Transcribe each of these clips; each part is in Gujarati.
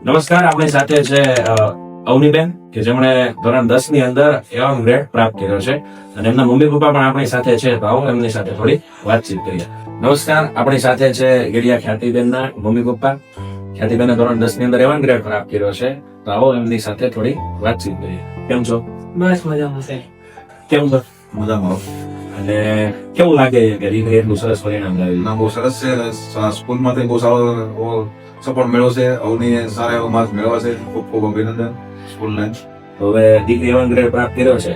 નમસ્કાર, આપણી સાથે છે અવનીબેન કે જેમણે ધોરણ 10 ની અંદર A1 ગ્રેડ પ્રાપ્ત કર્યો છે અને એમના મમ્મી પપ્પા પણ આપણી સાથે છે. તો આવો એમની સાથે થોડી વાતચીત કરીએ. નમસ્કાર, આપણી સાથે છે ગેડિયા ખ્યાતિબેનના મમ્મી પપ્પા. ખ્યાતિબેને ધોરણ 10 ની અંદર A1 ગ્રેડ પ્રાપ્ત કર્યો છે. તો આવો એમની સાથે થોડી વાતચીત કરીએ. કેમ છો? બસ મજામાં છે. કેમ છો? મજામાં. અને કેવું લાગે છે કે દીકરી એટલું સરસ પરિણામ લાવી? ના, બહુ સરસ છે. સ્કૂલમાંથી બહુ સારો સપોર્ટ મળ્યો છે. અવનીએ સારા એવા માર્ક્સ મેળવ્યા છે. ખૂબ ખૂબ અભિનંદન સ્કૂલને. હવે દીકરી A1 ગ્રેડ પ્રાપ્ત કર્યો છે,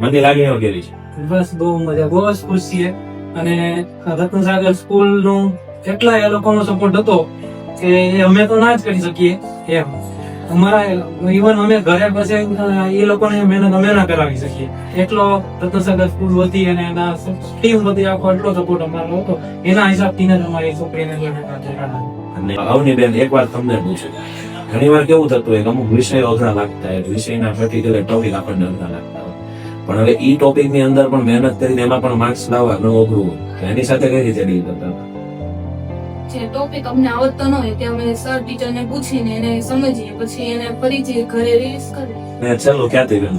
મને લાગણીઓ કેવી છે? બસ બહુ મજા, બહુ જ ખુશ છીએ. અને રત્નસાગર સ્કૂલ નું એટલા એ લોકોનો સપોર્ટ હતો કે એ અમે તો ના જ કરી શકીએ એમ. અમારા ઇવન અમે ઘરે પાસે એ લોકોને મહેનત અમે ના કરાવી શકીએ એટલો રત્નસાગર સ્કૂલ વધી અને એના ટીમ વધી આખો એટલો સપોર્ટ અમારો હતો. એના હિસાબથી જ અમારી છોકરીને અને અવનીબેન, એક વાર તમને પૂછું, ઘણી વાર કેવું થતું હોય કે અમુક વિષયો અઘરા લાગતા હોય, વિષયના પર્ટિક્યુલર ટોપિક આપણને અઘરા લાગતા હોય, પણ હવે ઈ ટોપિક ની અંદર પણ મહેનત કરીને એમાં પણ માર્ક્સ લાવવા ઘણું અઘરું હોય. તો એની સાથે કઈ રીતે ડીલ કરતા હતા? જે ટોપિક અમને આવડતો ન હોય તે અમે સર ટીચરને પૂછીને એને સમજીએ, પછી એને ફરીથી ઘરે રિવીઝ કરીએ. ને ચાલો ખ્યાતિબેન,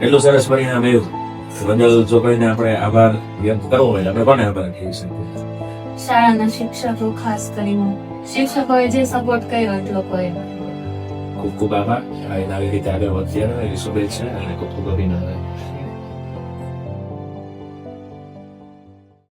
એટલું સરસ પરિણામ આવ્યું બદલ જો કોઈને આપણે આભાર વ્યક્ત કરવો હોય આપણે કોને આભાર કહી શકીએ? શાળાના શિક્ષકો, ખાસ કરીને શિક્ષકોએ જે સપોર્ટ કર્યો એ લોકોએ. ખૂબ ખૂબ આભાર. આવી રીતે આગળ વધ્યા એવી શુભેચ્છા અને ખૂબ ખૂબ અભિનંદન.